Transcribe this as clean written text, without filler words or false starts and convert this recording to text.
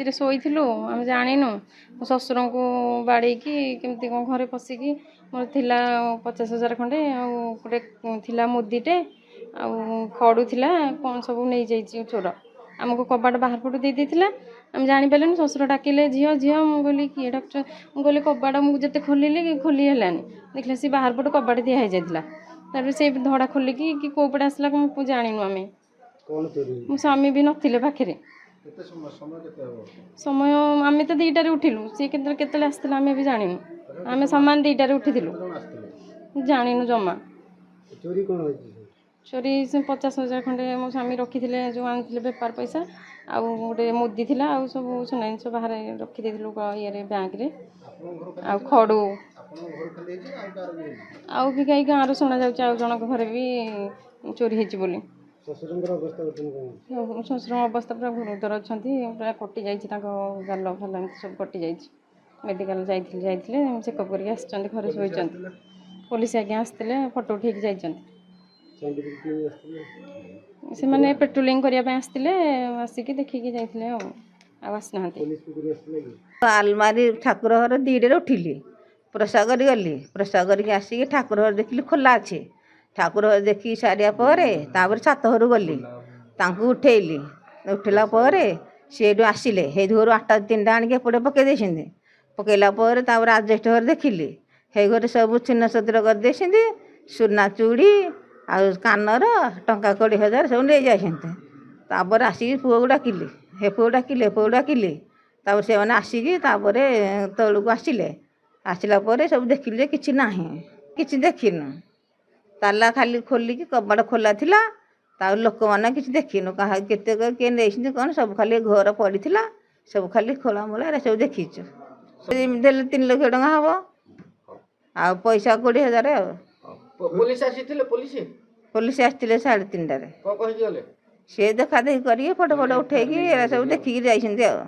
ରାତିରେ ଶୋଇଥିଲୁ ଆମେ ଜାଣିନୁ ମୋ ଶ୍ୱଶୁରଙ୍କୁ ବାଡ଼େଇକି କେମିତି କ'ଣ ଘରେ ପଶିକି ମୋର ଥିଲା 50,000 ଖଣ୍ଡେ ଆଉ ଗୋଟେ ଥିଲା ମୁଦିଟେ ଆଉ ଖଡ଼ୁ ଥିଲା କ'ଣ ସବୁ ନେଇଯାଇଛି ଚୋର ଆମକୁ କବାଟ ବାହାର ପଟୁ ଦେଇଥିଲା ଆମେ ଜାଣିପାରିଲୁନି ଶ୍ୱଶୁର ଡାକିଲେ ଝିଅ ଝିଅ ମୁଁ କହିଲି କିଏ ଡାକୁଛ ମୁଁ କହିଲି କବାଟ ମୁଁ ଯେତେ ଖୋଲିଲି ଖୋଲି ହେଲାନି ଦେଖିଲା ସେ ବାହାର ପଟୁ କବାଟ ଦିଆ ହେଇଯାଇଥିଲା ତାପରେ ସେ ଧଡ଼ା ଖୋଲିକି କି କେଉଁ ପଟେ ଆସିଲା କ'ଣ ଜାଣିନୁ ଆମେ ମୋ ସ୍ୱାମୀ ବି ନଥିଲେ ପାଖରେ ସମୟ ଆମେ ତ 2টাରେ ଉଠିଲୁ ସିଏ କେତେବେଳେ ଆସିଥିଲା ଆମେ ବି ଜାଣିନୁ ଆମେ ସମାନ 2টাରେ ଉଠିଥିଲୁ ଜାଣିନୁ ଜମା ଚୋରି ସେ 50,000 ଖଣ୍ଡେ ମୋ ସ୍ୱାମୀ ରଖିଥିଲେ ଯେଉଁ ଆଣିଥିଲେ ବେପାର ପଇସା ଆଉ ଗୋଟେ ମୁଦି ଥିଲା ଆଉ ସବୁ ସୁନା ଜିନିଷ ବାହାରେ ରଖିଦେଇଥିଲୁ ଇଏରେ ବ୍ୟାଙ୍କରେ ଆଉ ଖଡ଼ୁ ଆଉ ବି କାହିଁ ଗାଁରୁ ଶୁଣାଯାଉଛି ଆଉ ଜଣଙ୍କ ଘରେ ବି ଚୋରି ହେଇଛି ବୋଲି ଶ୍ୱଶୁରଙ୍କ ଅବସ୍ଥା ପୁରା ଗୁରୁତର ଅଛନ୍ତି ପୁରା କଟିଯାଇଛି ତାଙ୍କ ଗାଲ ଫାଲ ଏମିତି ସବୁ କଟିଯାଇଛି ମେଡ଼ିକାଲ ଯାଇଥିଲେ ଚେକଅପ୍ କରିକି ଆସିଛନ୍ତି ଘରେ ଶୋଇଛନ୍ତି ପୋଲିସ ଆଜ୍ଞା ଆସିଥିଲେ ଫଟୋ ଉଠେଇକି ଯାଇଛନ୍ତି ସେମାନେ ପେଟ୍ରୋଲିଂ କରିବା ପାଇଁ ଆସିଥିଲେ ଆସିକି ଦେଖିକି ଯାଇଥିଲେ ଆଉ ଆସିନାହାନ୍ତି ଆଲମାରି ଠାକୁର ଘର 2টাରେ ଉଠିଲି ପ୍ରସାଦ କରି ଗଲି ପ୍ରସାଦ କରିକି ଆସିକି ଠାକୁର ଘର ଦେଖିଲି ଖୋଲା ଅଛି ଠାକୁର ଘର ଦେଖିକି ସାରିବା ପରେ ତାପରେ ଛାତ ଘରୁ ଗଲି ତାଙ୍କୁ ଉଠେଇଲି ଉଠିଲା ପରେ ସେଇଠୁ ଆସିଲେ ସେଇ ଘରୁ 8ଟା 3ଟା ଆଣିକି ଏପଟେ ପକେଇ ଦେଇଛନ୍ତି ପକେଇଲା ପରେ ତାପରେ ଆଜବେଷ୍ଟ ଘରେ ଦେଖିଲି ସେଇ ଘରେ ସବୁ ଚିହ୍ନ ସତ୍ର କରିଦେଇଛନ୍ତି ସୁନା ଚୁଡ଼ି ଆଉ କାନର ଟଙ୍କା 20,000 ସବୁ ନେଇଯାଇଛନ୍ତି ତାପରେ ଆସିକି ପୁଅକୁ ଡାକିଲି ପୁଅକୁ ଡାକିଲି ତାପରେ ସେମାନେ ଆସିକି ତାପରେ ତଳକୁ ଆସିଲା ପରେ ସବୁ ଦେଖିଲି ଯେ କିଛି ନାହିଁ କିଛି ଦେଖିନୁ ତାଲା ଖାଲି ଖୋଲିକି କବାଟ ଖୋଲା ଥିଲା ତାପରେ ଲୋକମାନେ କିଛି ଦେଖିନୁ କାହା କେତେ କିଏ ନେଇଛନ୍ତି କ'ଣ ସବୁ ଖାଲି ଘର ପଡ଼ିଥିଲା ସବୁ ଖାଲି ଖୋଳାମୋଳା ଏରା ସବୁ ଦେଖିଛୁ ଏମିତି ହେଲେ 3 ଲକ୍ଷ ଟଙ୍କା ହେବ ଆଉ ପଇସା 20,000 ଆଉ ପୋଲିସ ଆସିଥିଲେ 3:30ରେ ସେ ଦେଖା ଦେଖି କରିକି ଫଟୋ ଉଠେଇକି ଏରା ସବୁ ଦେଖିକି ଯାଇଛନ୍ତି ଆଉ